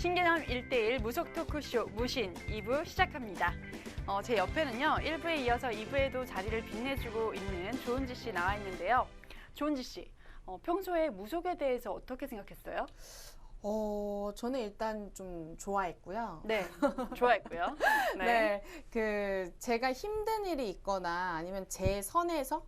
신개념 1대1 무속 토크쇼 무신 2부 시작합니다. 제 옆에는요, 1부에 이어서 2부에도 자리를 빛내주고 있는 조은지 씨 나와 있는데요. 조은지 씨, 평소에 무속에 대해서 어떻게 생각했어요? 저는 일단 좀 좋아했고요. 네, 좋아했고요. 네. 제가 힘든 일이 있거나 아니면 제 선에서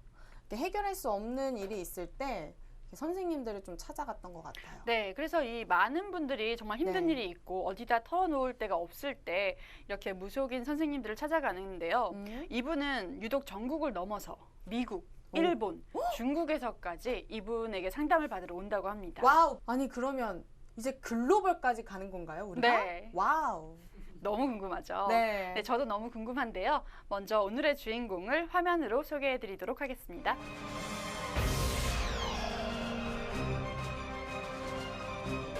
해결할 수 없는 일이 있을 때 선생님들을 좀 찾아갔던 것 같아요. 네, 그래서 이 많은 분들이 정말 힘든 네. 일이 있고 어디다 털어놓을 데가 없을 때 이렇게 무속인 선생님들을 찾아가는데요. 이분은 유독 전국을 넘어서 미국, 일본, 중국에서까지 이분에게 상담을 받으러 온다고 합니다. 와우! 아니 그러면 이제 글로벌까지 가는 건가요, 우리가? 네. 와우! 너무 궁금하죠? 네. 네, 저도 너무 궁금한데요. 먼저 오늘의 주인공을 화면으로 소개해드리도록 하겠습니다.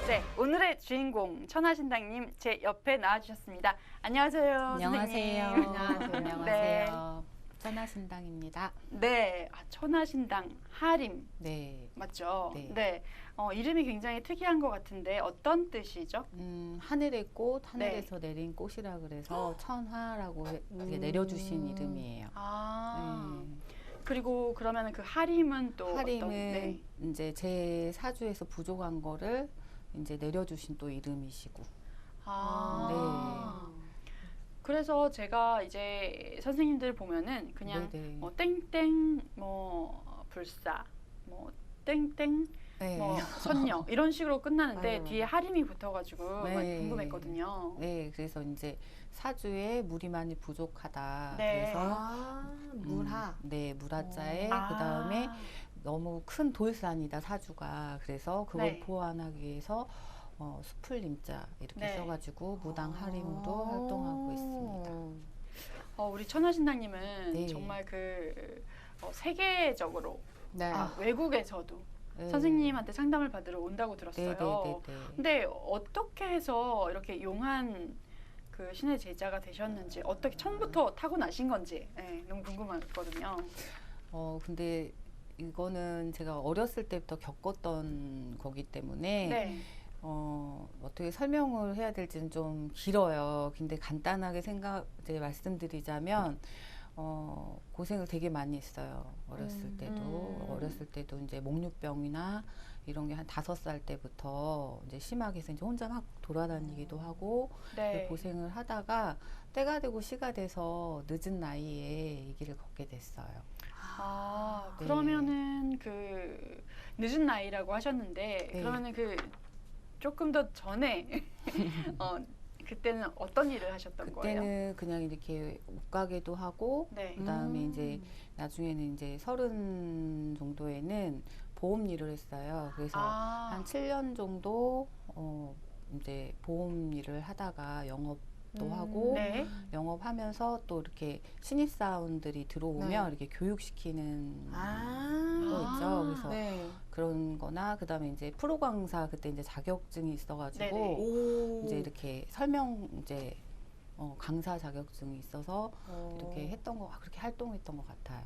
네, 오늘의 주인공 천하신당님 제 옆에 나와주셨습니다. 안녕하세요. 안녕하세요. 선생님. 안녕하세요. 천하신당입니다. 네, 천하신당 하림 네. 맞죠? 네. 네. 이름이 굉장히 특이한 것 같은데 어떤 뜻이죠? 하늘의 꽃, 하늘에서 내린 꽃이라 그래서 천하라고 이렇게 내려주신 이름이에요. 아. 네. 그리고 그러면 그 하림은 또 하림은 어떤? 네. 이제 제 사주에서 부족한 거를 이제 내려주신 또 이름이시고. 아. 그래서 제가 이제 선생님들 보면은 그냥 네네. 뭐 땡땡 뭐 불사 뭐 땡땡 네. 뭐 선녀 이런 식으로 끝나는데 맞아요. 뒤에 하림이 붙어가지고 네. 많이 궁금했거든요. 네, 그래서 이제 사주에 물이 많이 부족하다. 네. 그래서 물하. 네, 물하자에 아. 그다음에 너무 큰 돌산이다 사주가. 그래서 그걸 네. 보완하기 위해서 수풀림자 이렇게 네. 써가지고 무당 하림으로 활동하고 있습니다. 우리 천하신당님은 네. 정말 세계적으로 네. 외국에서도 네. 선생님한테 상담을 받으러 온다고 들었어요. 네. 근데 어떻게 해서 이렇게 용한 그 신의 제자가 되셨는지, 어떻게 처음부터 타고나신 건지 너무 궁금했거든요. 근데 이거는 제가 어렸을 때부터 겪었던 거기 때문에 네. 어떻게 설명을 해야 될지는 좀 길어요. 근데 간단하게 이제 말씀드리자면, 고생을 되게 많이 했어요. 어렸을 때도 이제 목류병이나 이런 게 한 5살 때부터 이제 심하게 해서 이제 혼자 막 돌아다니기도 하고, 네. 고생을 하다가 때가 되고 시가 돼서 늦은 나이에 이 길을 걷게 됐어요. 아, 네. 그러면은 늦은 나이라고 하셨는데, 네. 그러면은 조금 더 전에, 그때는 어떤 일을 하셨던 거예요? 그때는 그냥 이렇게 옷가게도 하고, 네. 그다음에 이제 나중에는 이제 30 정도에는 보험 일을 했어요. 그래서 한 7년 정도 이제 보험 일을 하다가 영업도 하고, 네. 영업하면서 또 이렇게 신입사원들이 들어오면 네. 이렇게 교육시키는 아. 거 있죠. 그래서 네. 그런 거나 그다음에 이제 프로 강사 그때 이제 자격증이 있어가지고 네네. 오. 이제 이렇게 강사 자격증이 있어서 이렇게 했던 그렇게 활동했던 것 같아요.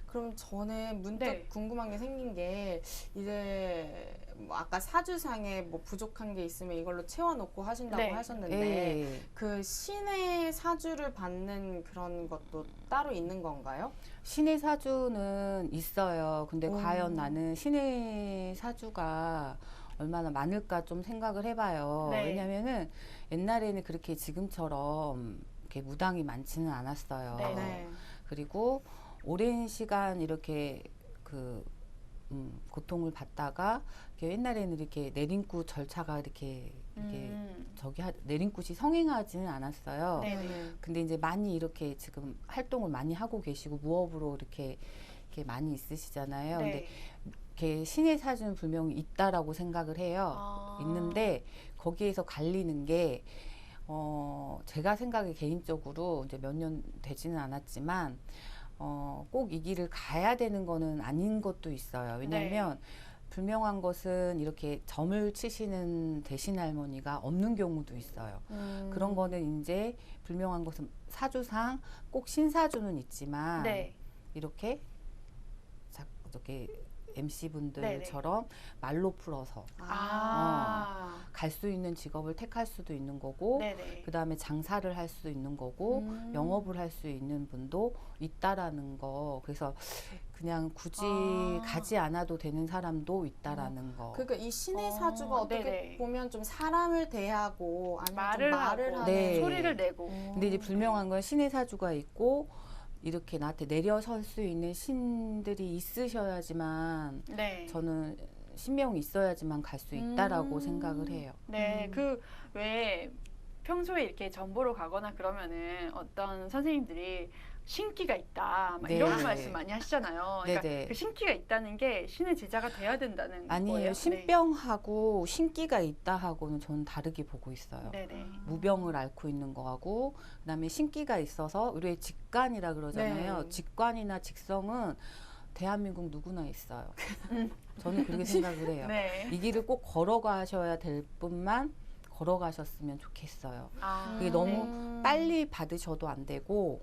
그럼 저는 문득 네. 궁금한 게 생긴 게 이제 뭐 아까 사주상에 뭐 부족한 게 있으면 이걸로 채워놓고 하신다고 네. 하셨는데 네. 그 신의 사주를 받는 그런 것도 따로 있는 건가요? 신의 사주는 있어요. 근데 과연 나는 신의 사주가 얼마나 많을까 좀 생각을 해봐요. 네. 왜냐면은 옛날에는 그렇게 지금처럼 이렇게 무당이 많지는 않았어요. 네. 그리고 오랜 시간 이렇게 고통을 받다가 옛날에는 이렇게 내림굿 절차가 이렇게 내림굿이 성행하지는 않았어요. 네. 근데 이제 많이 이렇게 지금 활동을 많이 하고 계시고 무업으로 이렇게 많이 있으시잖아요. 네. 근데 이렇게 신의 사주는 분명히 있다라고 생각을 해요. 있는데 거기에서 갈리는 게 제가 생각에 개인적으로 이제 몇 년 되지는 않았지만 꼭 이 길을 가야 되는 거는 아닌 것도 있어요. 왜냐하면 불명한 것은 이렇게 점을 치시는 대신 할머니가 없는 경우도 있어요. 그런 거는 이제 불명한 것은 사주상 꼭 신사주는 있지만 네. 이렇게 MC분들처럼 말로 풀어서 갈 수 있는 직업을 택할 수도 있는 거고 네네. 그다음에 장사를 할 수 있는 거고 영업을 할 수 있는 분도 있다라는 거. 그래서 그냥 굳이 가지 않아도 되는 사람도 있다라는 거. 그러니까 이 신의 사주가 어떻게 네네. 보면 좀 사람을 대하고 아니면 말을 좀 말을 하고 하는 네. 소리를 내고. 근데 이제 불명한 건 신의 사주가 있고 이렇게 나한테 내려설 수 있는 신들이 있으셔야지만 네. 저는 신명이 있어야지만 갈 수 있다라고 생각을 해요. 네, 그 왜 평소에 이렇게 전보러 가거나 그러면은 어떤 선생님들이 신기가 있다 막 네. 이런 말씀 많이 하시잖아요. 그러니까 네네. 그 신기가 있다는 게 신의 제자가 돼야 된다는 아니에요. 거예요. 신병하고 신기가 있다 하고는 저는 다르게 보고 있어요. 네네. 무병을 앓고 있는 거하고 그다음에 신기가 있어서 우리의 직관이라 그러잖아요. 네. 직관이나 직성은 대한민국 누구나 있어요. 저는 그렇게 생각을 해요. 네. 이 길을 꼭 걸어가셔야 될 뿐만 걸어가셨으면 좋겠어요. 아, 그게 너무 네. 빨리 받으셔도 안 되고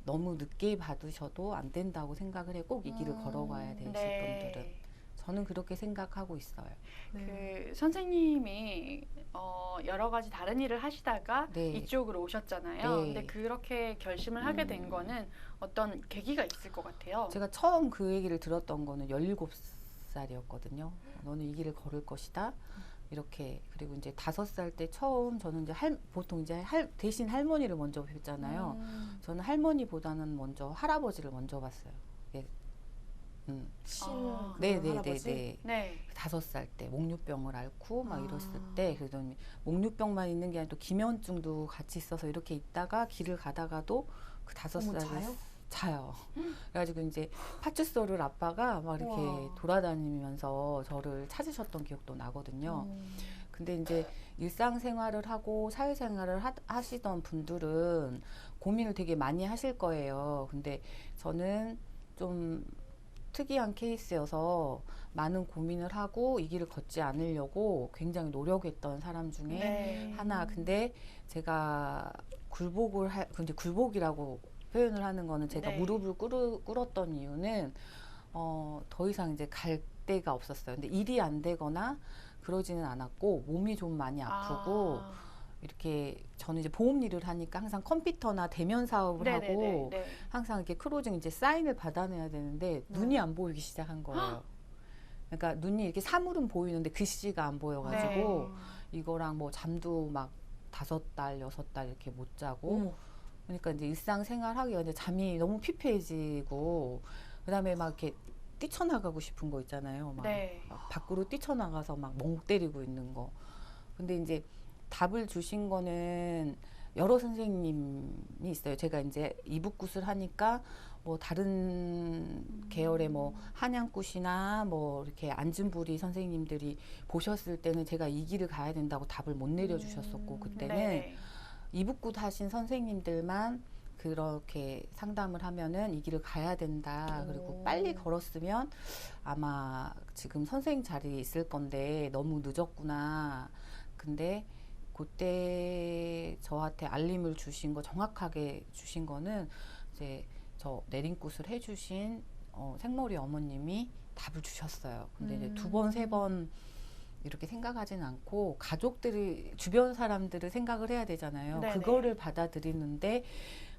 너무 늦게 받으셔도 안 된다고 생각을 해. 꼭 이 길을 걸어가야 되실 네. 분들은. 저는 그렇게 생각하고 있어요. 그 선생님이 여러 가지 다른 일을 하시다가 네. 이쪽으로 오셨잖아요. 네. 근데 그렇게 결심을 하게 된 거는 어떤 계기가 있을 것 같아요. 제가 처음 그 얘기를 들었던 거는 17살이었거든요. 너는 이 길을 걸을 것이다. 이렇게. 그리고 이제 5살 때 처음 저는 이제 보통 이제 대신 할머니를 먼저 뵀잖아요. 저는 할머니보다는 먼저 할아버지를 먼저 봤어요. 예. 신 네네네네. 네. 5살 때 목류병을 앓고 막 이랬을 때 그러더니 목류병만 있는 게 아니라 또 기면증도 같이 있어서 이렇게 있다가 길을 가다가도 그 5살에 자요? 자요. 그래가지고 이제 파출소를 아빠가 막 이렇게 우와. 돌아다니면서 저를 찾으셨던 기억도 나거든요. 근데 이제 일상생활을 하고 사회생활을 하시던 분들은 고민을 되게 많이 하실 거예요. 근데 저는 좀 특이한 케이스여서 많은 고민을 하고 이 길을 걷지 않으려고 굉장히 노력했던 사람 중에 네. 하나. 근데 제가 근데 굴복이라고 표현을 하는 거는 제가 네. 무릎을 꿇었던 이유는 더 이상 이제 갈 데가 없었어요. 근데 일이 안 되거나 그러지는 않았고 몸이 좀 많이 아프고 이렇게 저는 이제 보험 일을 하니까 항상 컴퓨터나 대면 사업을 하고 네. 항상 이렇게 크로징 이제 사인을 받아내야 되는데 눈이 안 보이기 시작한 거예요. 그러니까 눈이 이렇게 사물은 보이는데 글씨가 안 보여가지고 이거랑 뭐 잠도 막 5달, 6달 이렇게 못 자고 그러니까 이제 일상생활하기가 이제 잠이 너무 피폐해지고 그다음에 막 이렇게 뛰쳐나가고 싶은 거 있잖아요. 막, 네. 막 밖으로 뛰쳐나가서 막 멍 때리고 있는 거. 근데 이제 답을 주신 거는 여러 선생님이 있어요. 제가 이제 이북굿을 하니까 뭐 다른 계열의 뭐 한양굿이나 뭐 이렇게 안진부리 선생님들이 보셨을 때는 제가 이 길을 가야 된다고 답을 못 내려주셨었고 그때는 네. 이북굿 하신 선생님들만 그렇게 상담을 하면은 이 길을 가야 된다. 그리고 빨리 걸었으면 아마 지금 선생님 자리에 있을 건데 너무 늦었구나. 근데 그때 저한테 알림을 주신 거 정확하게 주신 거는 이제 저 내림굿을 해주신 생머리 어머님이 답을 주셨어요. 근데 이제 2번, 3번 이렇게 생각하진 않고 가족들이 주변 사람들을 생각을 해야 되잖아요. 네네. 그거를 받아들이는데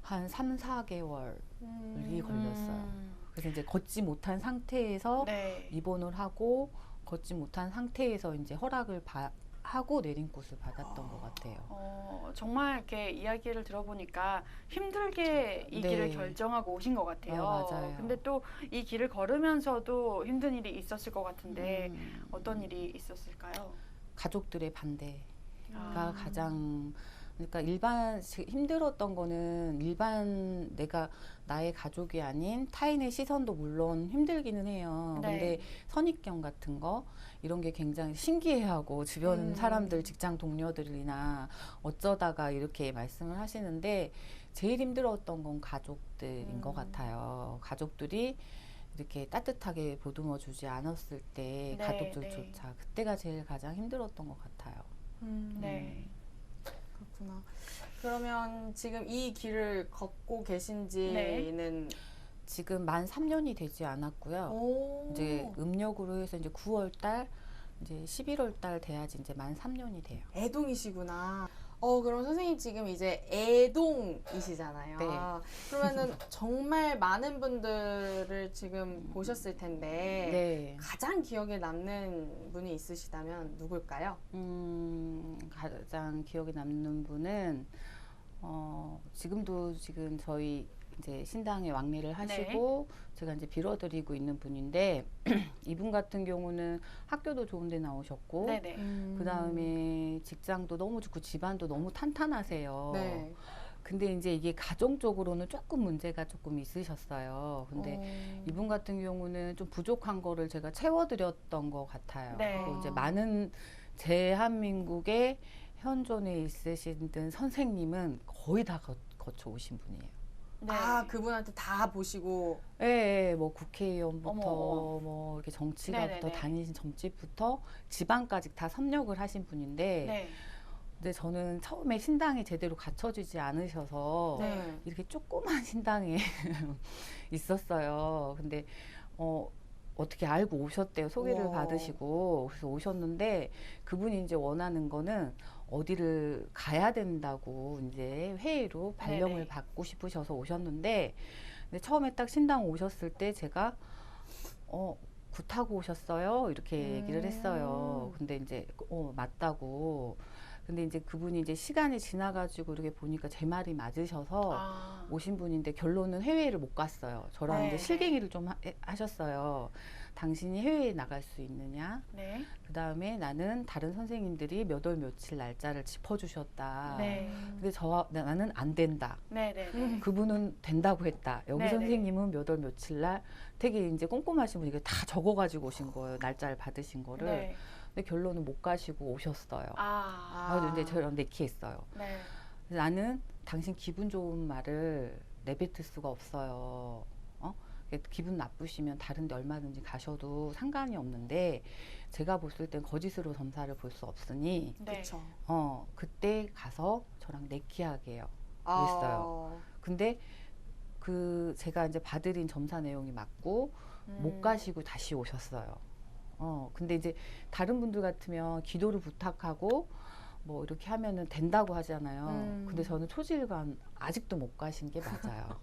한 3, 4개월이 걸렸어요. 그래서 이제 걷지 못한 상태에서 네. 입원을 하고 걷지 못한 상태에서 이제 허락을 하고 내림굿을 받았던 것 같아요. 정말 이렇게 이야기를 들어보니까 힘들게 이 네. 길을 결정하고 오신 것 같아요. 맞아요. 근데 또 이 길을 걸으면서도 힘든 일이 있었을 것 같은데 어떤 일이 있었을까요? 가족들의 반대가 아. 가장 그러니까 힘들었던 거는 일반 내가 나의 가족이 아닌 타인의 시선도 물론 힘들기는 해요. 네. 근데 선입견 같은 거 이런 게 굉장히 신기해하고 주변 사람들 직장 동료들이나 어쩌다가 이렇게 말씀을 하시는데 제일 힘들었던 건 가족들인 것 같아요. 가족들이 이렇게 따뜻하게 보듬어 주지 않았을 때 네, 가족들조차 그때가 제일 가장 힘들었던 것 같아요. 네. 그렇구나. 그러면 지금 이 길을 걷고 계신지는 지금 만 3년이 되지 않았고요. 오. 이제 음력으로 해서 이제 9월 달, 이제 11월 달 돼야지 이제 만 3년이 돼요. 애동이시구나. 그럼 선생님 지금 이제 애동이시잖아요. 네. 그러면은 정말 많은 분들을 지금 보셨을 텐데 네. 가장 기억에 남는 분이 있으시다면 누굴까요? 가장 기억에 남는 분은 지금도 지금 저희 이제 신당에 왕래를 하시고 제가 이제 빌어드리고 있는 분인데 이분 같은 경우는 학교도 좋은 데 나오셨고 네네. 그다음에 직장도 너무 좋고 집안도 너무 탄탄하세요. 네. 근데 이제 이게 가정적으로는 조금 문제가 조금 있으셨어요. 근데 이분 같은 경우는 좀 부족한 거를 제가 채워드렸던 것 같아요. 네. 그리고 이제 많은 대한민국의 현존에 있으신 선생님은 거의 다 거쳐 오신 분이에요. 네. 그분한테 다 보시고. 예, 뭐 국회의원부터 어머. 뭐 이렇게 정치가부터 네네네. 다니신 점집부터 지방까지 다 섭렵을 하신 분인데 네. 근데 저는 처음에 신당에 제대로 갖춰지지 않으셔서 네. 이렇게 조그만 신당에 있었어요. 근데 어떻게 알고 오셨대요. 소개를 우와. 받으시고 그래서 오셨는데 그분이 이제 원하는 거는 어디를 가야 된다고 이제 회의로 발령을 네네. 받고 싶으셔서 오셨는데 근데 처음에 딱 신당 오셨을 때 제가 굿하고 오셨어요 이렇게 얘기를 했어요. 근데 이제 맞다고. 근데 이제 그분이 이제 시간이 지나가지고 이렇게 보니까 제 말이 맞으셔서 오신 분인데 결론은 해외를 못 갔어요. 저랑 네. 이제 실갱이를 좀 하셨어요. 당신이 해외에 나갈 수 있느냐? 네. 그 다음에 나는 다른 선생님들이 몇 월 며칠 날짜를 짚어주셨다. 네. 근데 나는 안 된다. 네네. 그분은 된다고 했다. 여기 네네. 선생님은 몇 월 며칠 날 되게 이제 꼼꼼하신 분이 다 적어가지고 오신 거예요. 날짜를 받으신 거를. 네. 근데 결론은 못 가시고 오셨어요. 아. 이제 저랑 내키했어요. 네. 나는 당신 기분 좋은 말을 내뱉을 수가 없어요. 기분 나쁘시면 다른 데 얼마든지 가셔도 상관이 없는데 제가 봤을 땐 거짓으로 점사를 볼 수 없으니 네. 그렇죠. 그때 가서 저랑 내키하게요. 그랬어요. 근데 제가 이제 봐드린 점사 내용이 맞고 못 가시고 다시 오셨어요. 근데 이제 다른 분들 같으면 기도를 부탁하고 뭐 이렇게 하면은 된다고 하잖아요. 근데 저는 초질관 아직도 못 가신 게 맞아요.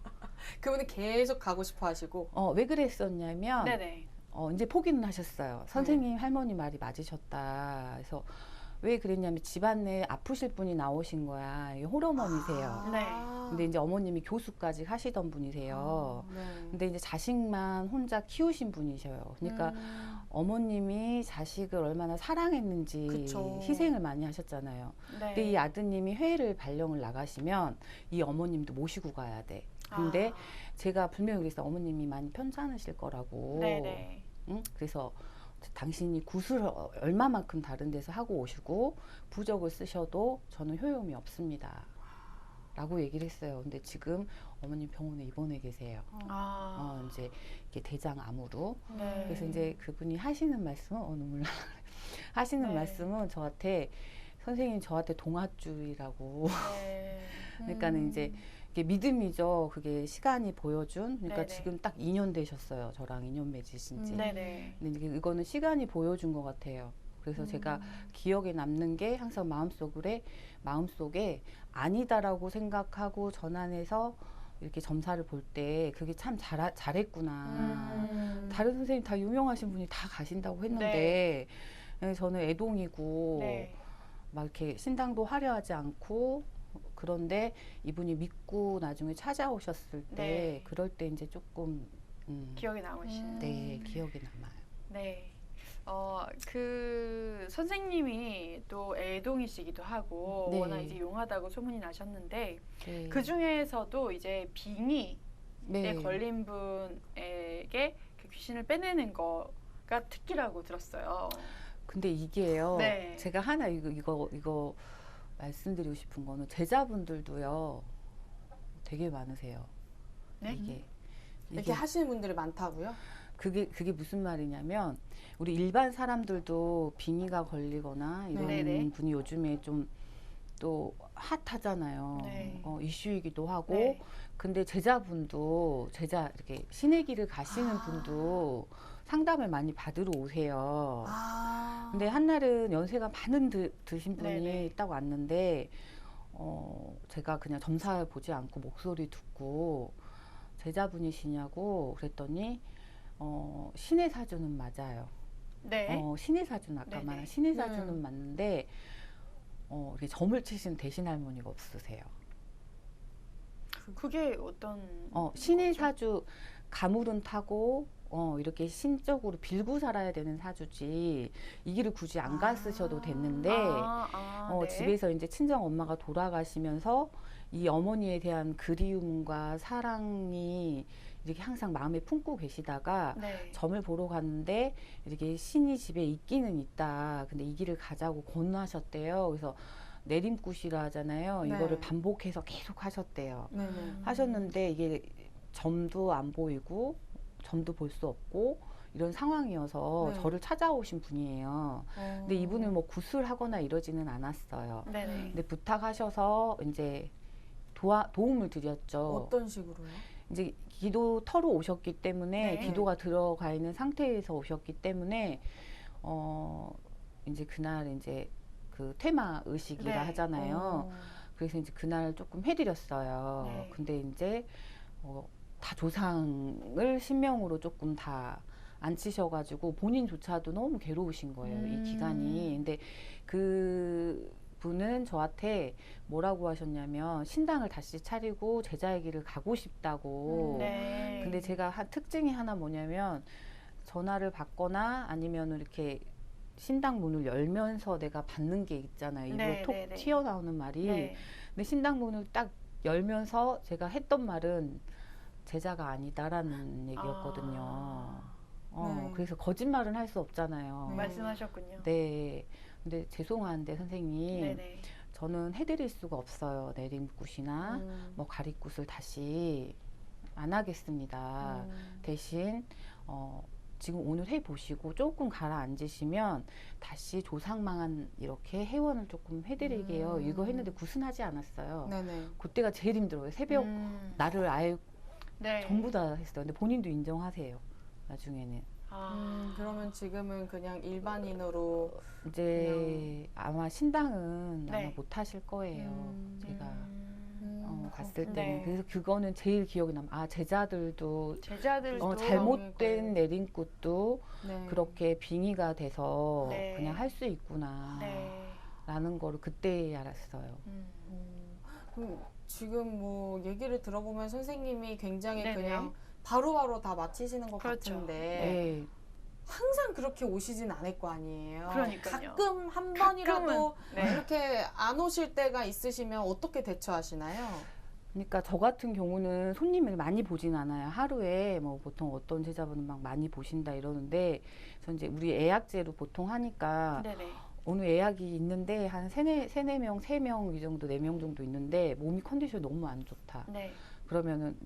그분은 계속 가고 싶어 하시고. 왜 그랬었냐면 네네. 이제 포기는 하셨어요. 선생님 할머니 말이 맞으셨다. 그래서 왜 그랬냐면 집안에 아프실 분이 나오신 거야. 이게 홀어머니세요. 네. 근데 이제 어머님이 교수까지 하시던 분이세요. 네. 근데 이제 자식만 혼자 키우신 분이셔요. 그러니까 어머님이 자식을 얼마나 사랑했는지 그쵸. 희생을 많이 하셨잖아요. 네. 근데 이 아드님이 해외를 발령을 나가시면 이 어머님도 모시고 가야 돼. 근데 제가 분명히 그랬어요. 어머님이 많이 편찮으실 거라고. 네네. 응? 그래서 당신이 굿을 얼마만큼 다른 데서 하고 오시고 부적을 쓰셔도 저는 효용이 없습니다. 라고 얘기를 했어요. 근데 지금 어머님 병원에 입원해 계세요. 이제 이게 대장암으로. 네. 그래서 이제 그분이 하시는 말씀은 눈물 나. 하시는 네. 말씀은 저한테 선생님 저한테 동아줄이라고. 네. 그러니까는 이제 이게 믿음이죠. 그게 시간이 보여준. 그러니까 네네. 지금 딱 2년 되셨어요. 저랑 2년 맺으신지. 네네. 근데 이거는 시간이 보여준 것 같아요. 그래서 제가 기억에 남는 게 항상 마음속에 아니다라고 생각하고 전환해서 이렇게 점사를 볼 때 그게 참 잘했구나. 다른 선생님 다 유명하신 분이 다 가신다고 했는데 저는 애동이고 네. 막 이렇게 신당도 화려하지 않고 그런데 이분이 믿고 나중에 찾아오셨을 때 네. 그럴 때 이제 조금 기억에 남으시는. 네, 기억에 남아요. 네. 그 선생님이 또 애동이시기도 하고 네. 워낙 이제 용하다고 소문이 나셨는데 네. 그 중에서도 이제 빙의에 네. 걸린 분에게 그 귀신을 빼내는 거가 특기라고 들었어요. 근데 이게요. 네. 제가 하나 이거 말씀드리고 싶은 거는 제자분들도요. 되게 많으세요. 네? 이렇게 하시는 분들이 많다고요? 그게 무슨 말이냐면 우리 일반 사람들도 빙의가 걸리거나 이런 네네. 분이 요즘에 좀 또 핫하잖아요. 네. 이슈이기도 하고. 네. 근데 제자분도 이렇게 신의 길을 가시는 분도 상담을 많이 받으러 오세요. 아. 근데 한날은 연세가 많은 드신 분이 네네. 딱 왔는데 제가 그냥 점사 보지 않고 목소리 듣고 제자분이시냐고 그랬더니 신의 사주는 맞아요. 네. 신의 사주는 아까 네네. 말한 신의 사주는 맞는데 이렇게 점을 치신 대신 할머니가 없으세요. 그게 어떤 신의 거죠? 사주 가물은 타고 이렇게 신적으로 빌고 살아야 되는 사주지 이 길을 굳이 안 갔으셔도 됐는데 네. 집에서 이제 친정 엄마가 돌아가시면서 이 어머니에 대한 그리움과 사랑이 이렇게 항상 마음에 품고 계시다가 네. 점을 보러 갔는데 이렇게 신이 집에 있기는 있다. 근데 이 길을 가자고 권하셨대요. 그래서 내림굿이라 하잖아요. 네. 이거를 반복해서 계속 하셨대요. 네네. 하셨는데 이게 점도 안 보이고 점도 볼 수 없고 이런 상황이어서 네. 저를 찾아오신 분이에요. 근데 이분은 뭐 구술하거나 이러지는 않았어요. 네네. 근데 부탁하셔서 이제 도움을 드렸죠. 어떤 식으로요? 이제 기도 터로 오셨기 때문에 네. 기도가 들어가 있는 상태에서 오셨기 때문에 이제 그날 이제 그 테마 의식이라 네. 하잖아요. 그래서 이제 그날 조금 해드렸어요. 네. 근데 이제 다 조상을 신명으로 조금 다 앉히셔가지고 본인조차도 너무 괴로우신 거예요. 이 기간이. 근데 그 분은 저한테 뭐라고 하셨냐면 신당을 다시 차리고 제자의 길을 가고 싶다고. 네. 근데 제가 특징이 하나 뭐냐면 전화를 받거나 아니면 이렇게 신당 문을 열면서 내가 받는 게 있잖아요. 입으로 네, 톡 네, 네. 튀어나오는 말이. 네. 근데 신당 문을 딱 열면서 제가 했던 말은 제자가 아니다라는 얘기였거든요. 네. 그래서 거짓말은 할 수 없잖아요. 말씀하셨군요. 네. 근데 죄송한데 선생님, 네네. 저는 해드릴 수가 없어요. 내림굿이나 뭐 가리굿을 다시 안 하겠습니다. 대신 지금 오늘 해보시고 조금 가라앉으시면 다시 조상망한 이렇게 회원을 조금 해드릴게요. 이거 했는데 굿은 하지 않았어요. 네네. 그때가 제일 힘들어요. 새벽 나를 아예 네. 전부 다 했어요. 근데 본인도 인정하세요. 나중에는. 그러면 지금은 그냥 일반인으로 이제 아마 신당은 네. 아마 못 하실 거예요. 제가 갔을 때는. 네. 그래서 그거는 제일 기억에 남아. 제자들도 제자들도 잘못된 내림굿도 네. 그렇게 빙의가 돼서 네. 그냥 할 수 있구나 네. 라는 거를 그때 알았어요. 그럼 지금 뭐 얘기를 들어보면 선생님이 굉장히 네네. 그냥 바로바로 다 마치시는 것 그렇죠. 같은데 네. 항상 그렇게 오시진 않을 거 아니에요. 그러니까요. 가끔 한 번이라도 네. 이렇게 안 오실 때가 있으시면 어떻게 대처하시나요? 그러니까 저 같은 경우는 손님을 많이 보진 않아요. 하루에 뭐 보통 어떤 제자분은 막 많이 보신다 이러는데 저 이제 우리 예약제로 보통 하니까 네네. 오늘 예약이 있는데 한 세네 명, 3명 이 정도, 4명 정도 있는데 몸이 컨디션이 너무 안 좋다. 네. 그러면은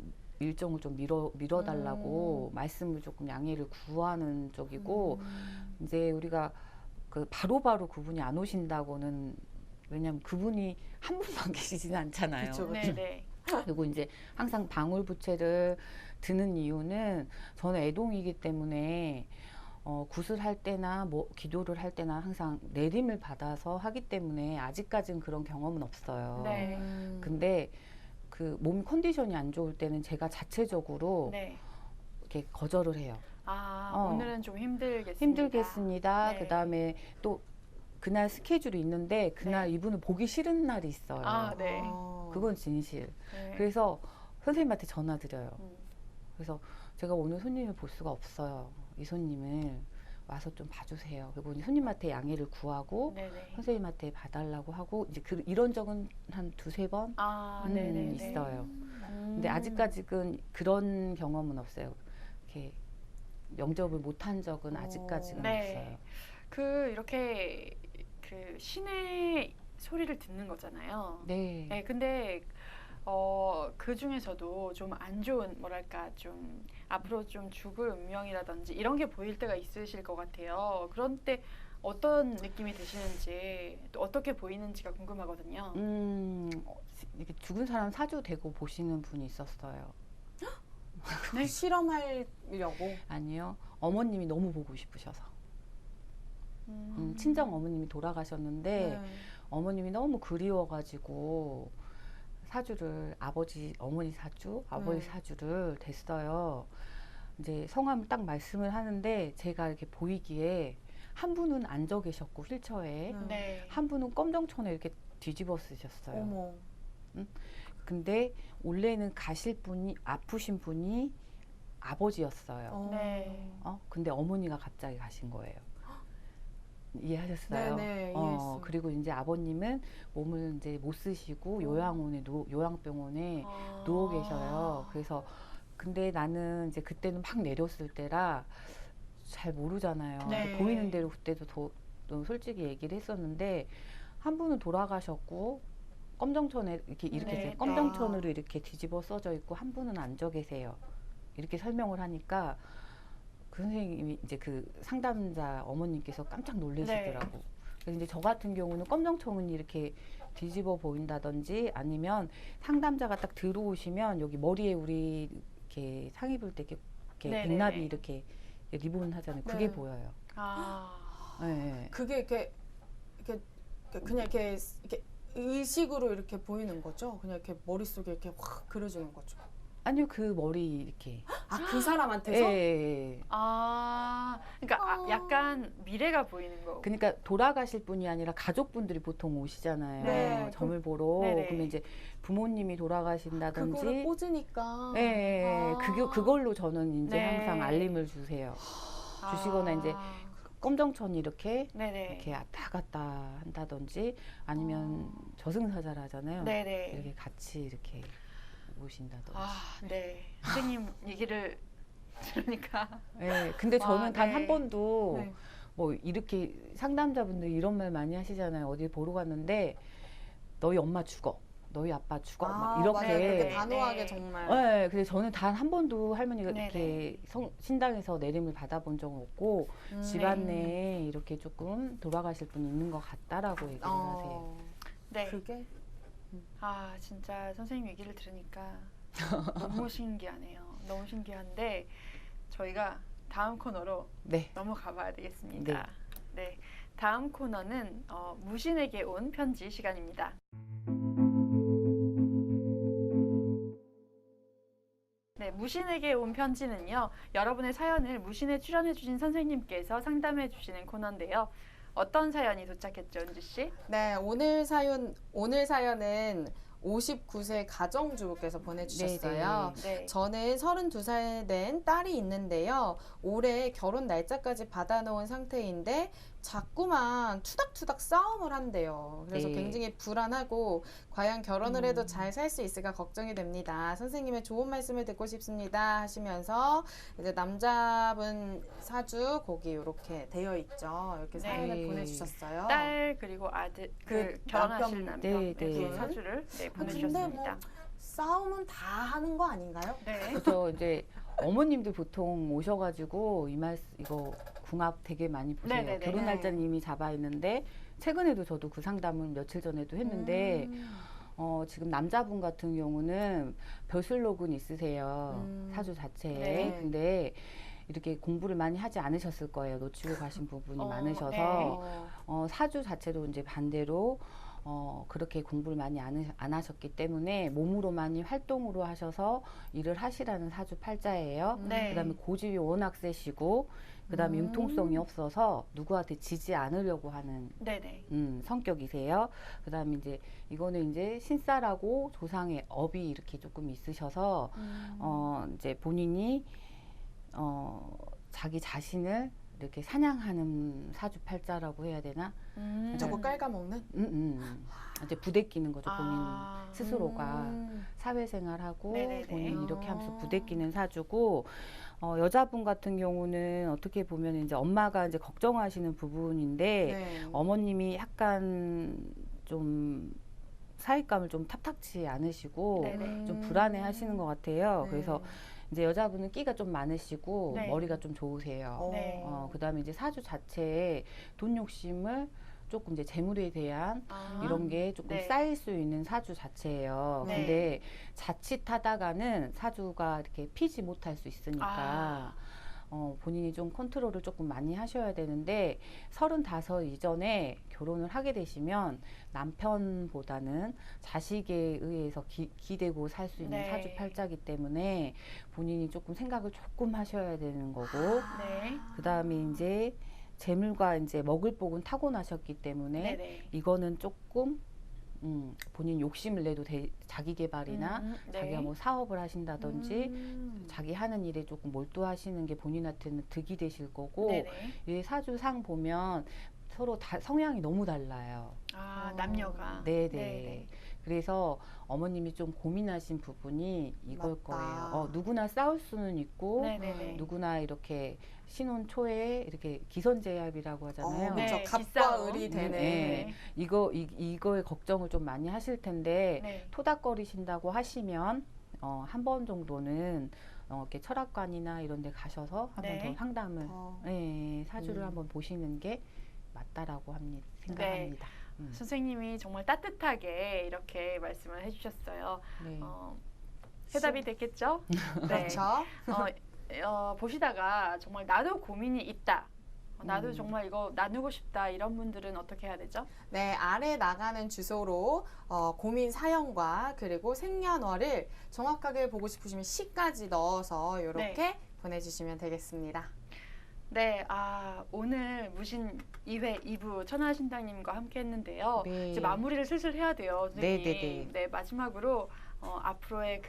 일정을 좀 밀어달라고 말씀을 조금 양해를 구하는 쪽이고 이제 우리가 그 바로바로 그분이 안 오신다고는 왜냐면 그분이 한 분도 안 계시진 않잖아요. 그쵸, 네네. 그리고 이제 항상 방울부채를 드는 이유는 저는 애동이기 때문에 굿을 할 때나 뭐 기도를 할 때나 항상 내림을 받아서 하기 때문에 아직까지는 그런 경험은 없어요. 네. 근데 그 몸 컨디션이 안 좋을 때는 제가 자체적으로 네. 이렇게 거절을 해요. 오늘은 좀 힘들겠습니다. 힘들겠습니다. 네. 그다음에 또 그날 스케줄이 있는데 그날 이분을 보기 싫은 날이 있어요. 네. 그건 진실. 네. 그래서 선생님한테 전화 드려요. 음. 그래서 제가 오늘 손님을 볼 수가 없어요. 이 손님을 와서 좀 봐주세요. 그리고 이제 손님한테 양해를 구하고 네네. 선생님한테 봐달라고 하고 이제 이런 적은 한 2-3번 네네네. 있어요. 근데 아직까지는 그런 경험은 없어요. 이렇게 영접을 못한 적은 아직까지는 네. 없어요. 이렇게 그 신의 소리를 듣는 거잖아요. 네. 네, 근데 그 중에서도 좀 안 좋은 뭐랄까 좀 앞으로 좀 죽을 운명이라든지 이런 게 보일 때가 있으실 것 같아요. 그런 때 어떤 느낌이 드시는지 또 어떻게 보이는지가 궁금하거든요. 이렇게 죽은 사람 사주 대고 보시는 분이 있었어요. 네? 실험하려고. 아니요. 어머님이 너무 보고 싶으셔서. 친정 어머님이 돌아가셨는데 네. 어머님이 너무 그리워가지고 사주를 어머니 사주, 아버지 네. 사주를 댔어요. 이제 성함을 딱 말씀을 하는데 제가 이렇게 보이기에 한 분은 앉아 계셨고 휠체어에 네. 한 분은 검정천에 이렇게 뒤집어 쓰셨어요. 어머. 근데 원래는 가실 분이 아프신 분이 아버지였어요. 네. 근데 어머니가 갑자기 가신 거예요. 이해하셨어요? 네네, 이해했어요. 그리고 이제 아버님은 몸을 이제 못 쓰시고 요양병원에 누워 계셔요. 그래서 근데 나는 이제 그때는 막 내렸을 때라 잘 모르잖아요. 네. 보이는 대로 그때도 또 솔직히 얘기를 했었는데 한 분은 돌아가셨고 검정천에 이렇게 네. 검정천으로 이렇게 뒤집어 써져 있고 한 분은 앉아 계세요. 이렇게 설명을 하니까 그 선생님이 이제 그 상담자 어머님께서 깜짝 놀라시더라고. 그래서 이제 저 같은 경우는 검정천이 이렇게 뒤집어 보인다든지 아니면 상담자가 딱 들어오시면 여기 머리에 우리 이렇게 상의 입을 때 이렇게 네네네. 백나비 이렇게 리본 하잖아요. 그게 네. 보여요. 아. 네. 그게 이렇게 그냥 이렇게 의식으로 이렇게 보이는 거죠? 그냥 이렇게 머릿속에 이렇게 확 그려지는 거죠? 아니요, 그 머리 이렇게. 그 사람한테서? 예. 그러니까 약간 미래가 보이는 거. 그러니까 돌아가실 분이 아니라 가족분들이 보통 오시잖아요. 네. 점을 보러. 네네. 그러면 이제 부모님이 돌아가신다든지. 그거를 꽂으니까. 예, 그걸로 저는 이제 네. 항상 알림을 주세요. 주시거나 이제 검정천이 이렇게 네네. 이렇게 왔다 갔다 한다든지 아니면 저승사자를 하잖아요. 네네. 이렇게 같이 이렇게 오신다든지. 네. 선생님 얘기를 들으니까. 네, 근데 저는 단 네. 한 번도 네. 뭐 이렇게 상담자분들 이런 말 많이 하시잖아요. 어디 보러 갔는데 너희 엄마 죽어, 너희 아빠 죽어, 막 이렇게. 맞아요. 그렇게 단호하게 네. 정말. 네, 근데 저는 단 한 번도 할머니가 네네. 이렇게 신당에서 내림을 받아본 적은 없고 집안 내에 이렇게 조금 돌아가실 분이 있는 것 같다라고 얘기를 하세요. 네. 그게? 진짜 선생님 얘기를 들으니까 너무 신기하네요. 너무 신기한데 저희가 다음 코너로 네. 넘어가 봐야 되겠습니다. 네. 다음 코너는 무신에게 온 편지 시간입니다. 네, 무신에게 온 편지는요. 여러분의 사연을 무신에 출연해 주신 선생님께서 상담해 주시는 코너인데요. 어떤 사연이 도착했죠, 은지 씨? 네, 오늘 사연은 59세 가정주부께서 보내주셨어요. 네. 저는 32살 된 딸이 있는데요. 올해 결혼 날짜까지 받아놓은 상태인데 자꾸만 투닥투닥 싸움을 한대요. 그래서 네. 굉장히 불안하고 과연 결혼을 해도 잘 살 수 있을까 걱정이 됩니다. 선생님의 좋은 말씀을 듣고 싶습니다 하시면서 이제 남자분 사주 거기 이렇게 되어 있죠. 이렇게 사연을 네. 보내주셨어요. 딸 그리고 아들 그 결혼하실 남편, 남편 네, 네. 그 사주를 근데 보내주셨습니다. 뭐 싸움은 다 하는 거 아닌가요? 네. 그래서 이제 어머님들 보통 오셔가지고 이거 궁합 되게 많이 보세요. 네네네. 결혼 날짜는 이미 잡아 있는데 최근에도 저도 그 상담을 며칠 전에도 했는데 지금 남자분 같은 경우는 벼슬록은 있으세요. 사주 자체에. 네. 근데 이렇게 공부를 많이 하지 않으셨을 거예요. 놓치고 가신 부분이 많으셔서 네. 사주 자체도 이제 반대로 그렇게 공부를 많이 안 하셨기 때문에 몸으로 많이 활동으로 하셔서 일을 하시라는 사주 팔자예요. 네. 그다음에 고집이 워낙 세시고 그다음에 융통성이 없어서 누구한테 지지 않으려고 하는 네네. 성격이세요. 그다음에 이제 이거는 이제 신사라고 조상의 업이 이렇게 조금 있으셔서 이제 본인이 자기 자신을 이렇게 사냥하는 사주팔자라고 해야 되나? 저거 깔아먹는? 이제 부대끼는 거죠. 본인 스스로가 음. 사회생활하고 네네네. 본인 이렇게 하면서 부대끼는 사주고 여자분 같은 경우는 어떻게 보면 이제 엄마가 이제 걱정하시는 부분인데 네. 어머님이 약간 좀 사윗감을 좀 탑탁치 않으시고 네네. 좀 불안해 하시는 것 같아요. 네. 그래서 이제 여자분은 끼가 좀 많으시고 네. 머리가 좀 좋으세요. 네. 그다음에 이제 사주 자체에 돈 욕심을 조금 이제 재물에 대한 아. 이런 게 조금 네. 쌓일 수 있는 사주 자체예요. 네. 근데 자칫하다가는 사주가 이렇게 피지 못할 수 있으니까 아. 본인이 좀 컨트롤을 조금 많이 하셔야 되는데 35 이전에 결혼을 하게 되시면 남편보다는 자식에 의해서 기대고 살 수 있는 네. 사주팔자이기 때문에 본인이 조금 생각을 조금 하셔야 되는 거고 네. 그다음에 이제 재물과 이제 먹을 복은 타고나셨기 때문에 네네. 이거는 조금 본인 욕심을 내도 자기 개발이나 네. 자기가 뭐 사업을 하신다든지 음. 자기 하는 일에 조금 몰두하시는 게 본인한테는 득이 되실 거고 네네. 이 사주상 보면 서로 성향이 너무 달라요. 아, 남녀가. 네네. 네네. 그래서 어머님이 좀 고민하신 부분이 이걸 맞다. 거예요. 누구나 싸울 수는 있고 네네네. 누구나 이렇게 신혼 초에 이렇게 기선제압이라고 하잖아요. 네, 그렇죠. 갑과 기싸움. 을이 되네. 네. 이거에 걱정을 좀 많이 하실 텐데 네. 토닥거리신다고 하시면 한 번 정도는 이렇게 철학관이나 이런 데 가셔서 한 번 네. 더 상담을 사주를 한번 보시는 게 맞다라고 생각합니다. 선생님이 정말 따뜻하게 이렇게 말씀을 해주셨어요. 네. 해답이 됐겠죠? 네. 그렇죠. 보시다가 정말 나도 고민이 있다. 나도 음. 정말 이거 나누고 싶다. 이런 분들은 어떻게 해야 되죠? 네, 아래 나가는 주소로 고민 사연과 그리고 생년월일 정확하게 보고 싶으시면 시까지 넣어서 이렇게 보내주시면 되겠습니다. 네, 오늘 무신 2회 2부 천하신당님과 함께 했는데요. 네. 이제 마무리를 슬슬 해야 돼요, 선생님. 네네네. 네, 마지막으로 앞으로의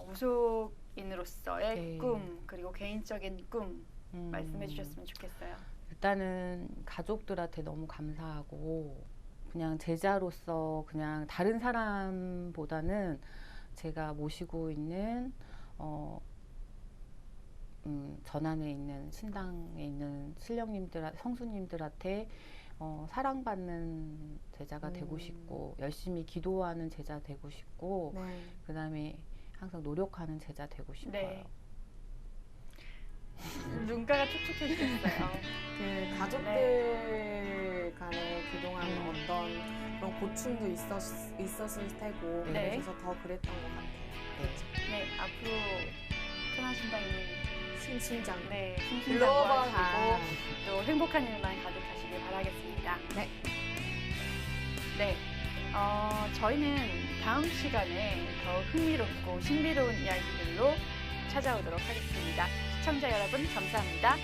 무속인으로서의 네. 꿈, 그리고 개인적인 꿈 말씀해 주셨으면 좋겠어요. 일단은 가족들한테 너무 감사하고 그냥 제자로서 그냥 다른 사람보다는 제가 모시고 있는 전안에 있는 신당에 있는 성수님들한테 사랑받는 제자가 되고 싶고 열심히 기도하는 제자 되고 싶고 네. 그다음에 항상 노력하는 제자 되고 싶어요. 네. 눈가가 촉촉해지셨어요. 그 가족들 간에 그동안 어떤 그런 고충도 있었을 테고 네. 그래서 더 그랬던 것 같아요. 네, 앞으로 천하신당님 심심장. 네, 글로벌 신신장과 또 행복한 일만 가득하시길 바라겠습니다. 네. 네, 저희는 다음 시간에 더 흥미롭고 신비로운 이야기들로 찾아오도록 하겠습니다. 시청자 여러분 감사합니다.